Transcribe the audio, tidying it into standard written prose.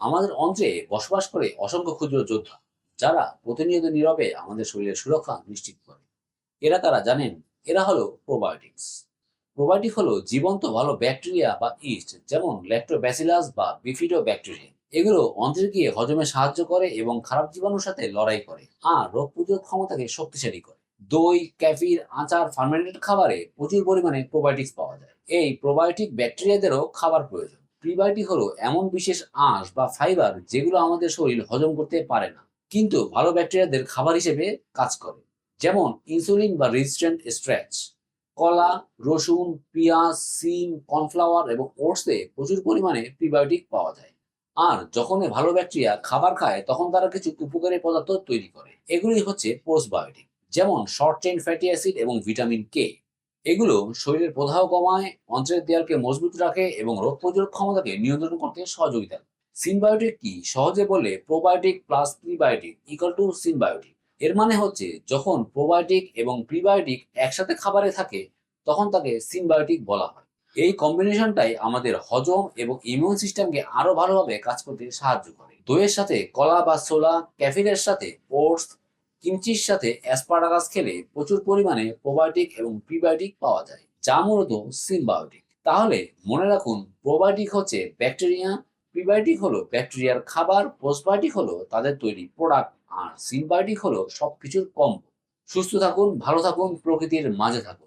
আমাদের অন্ত্রে বসবাস করে অসংখ্য ক্ষুদ্র যোদ্ধা, যারা প্রতিনিয়ত নীরবে আমাদের শরীরের সুরক্ষা নিশ্চিত করে। এরা কারা জানেন? এরা হলো প্রোবায়োটিক্স। প্রোবায়োটিক হলো জীবন্ত ভালো ব্যাকটেরিয়া বা ইস্ট, যেমন ল্যাক্টোব্যাসিলাস বা বিফিডো ব্যাকটেরিয়া। এগুলো অন্ত্রে গিয়ে হজমে সাহায্য করে এবং খারাপ জীবাণুর সাথে লড়াই করে আর রোগ প্রতিরোধ ক্ষমতাকে শক্তিশালী করে। দই, ক্যাফির, আচার, ফার্মেন্টেড খাবারে প্রচুর পরিমাণে প্রোবায়োটিক্স পাওয়া যায়। এই প্রোবায়োটিক ব্যাকটেরিয়াদেরও খাবার প্রয়োজন। প্রিবায়োটিক হলো এমন বিশেষ আঁশ বা ফাইবার যেগুলো আমাদের শরীর হজম করতে পারে না, কিন্তু ভালো ব্যাকটেরিয়াদের খাবার হিসেবে কাজ করে। যেমন ইনসুলিন বা রেজিস্ট্যান্ট স্ট্রেচ। কলা, রসুন, পেঁয়াজ, সিম, কর্নফ্লাওয়ার এবং ওটসে প্রচুর পরিমাণে প্রিবায়োটিক পাওয়া যায়। আর যখন এই ভালো ব্যাকটেরিয়া খাবার খায় তখন তারা কিছু উপকারী পদার্থ তৈরি করে। এগুলি হচ্ছে পোস্টবায়োটিক, যেমন শর্ট চেইন ফ্যাটি অ্যাসিড এবং ভিটামিন কে। এগুলো শরীরের প্রদাহ কমায়, অন্ত্রের দেয়ালকে মজবুত রাখে এবং রোগ প্রতিরোধ ক্ষমতাকে নিয়ন্ত্রণ করতে সহযোগিতা করে। সিনবায়োটিক কি? সহজে বললে probiotic plus prebiotic equal to synbiotic. এর মানে হচ্ছে যখন প্রোবায়োটিক এবং প্রিবায়োটিক একসাথে খাবারে থাকে তখন তাকে সিনবায়োটিক বলা হয়। এই কম্বিনেশনটাই আমাদের হজম এবং ইমিউন সিস্টেমকে আরো ভালোভাবে কাজ করতে সাহায্য করে। দইয়ের সাথে কলা বা ছোলা, ক্যাফিনের সাথে ওটস, কিমচির সাথে অ্যাসপারাগাস খেলে প্রচুর পরিমাণে প্রোবায়োটিক এবং প্রিবায়োটিক পাওয়া যায়, যা মূলত সিনবায়োটিক। তাহলে মনে রাখুন, প্রোবায়োটিক হচ্ছে ব্যাকটেরিয়া, প্রিবায়োটিক হলো ব্যাকটেরিয়ার খাবার, পোস্টবায়োটিক হলো তাদের তৈরি প্রোডাক্ট, আর সিনবায়োটিক হলো সবকিছুর কম্বো। সুস্থ থাকুন, ভালো থাকুন, প্রকৃতির মাঝে থাকুন।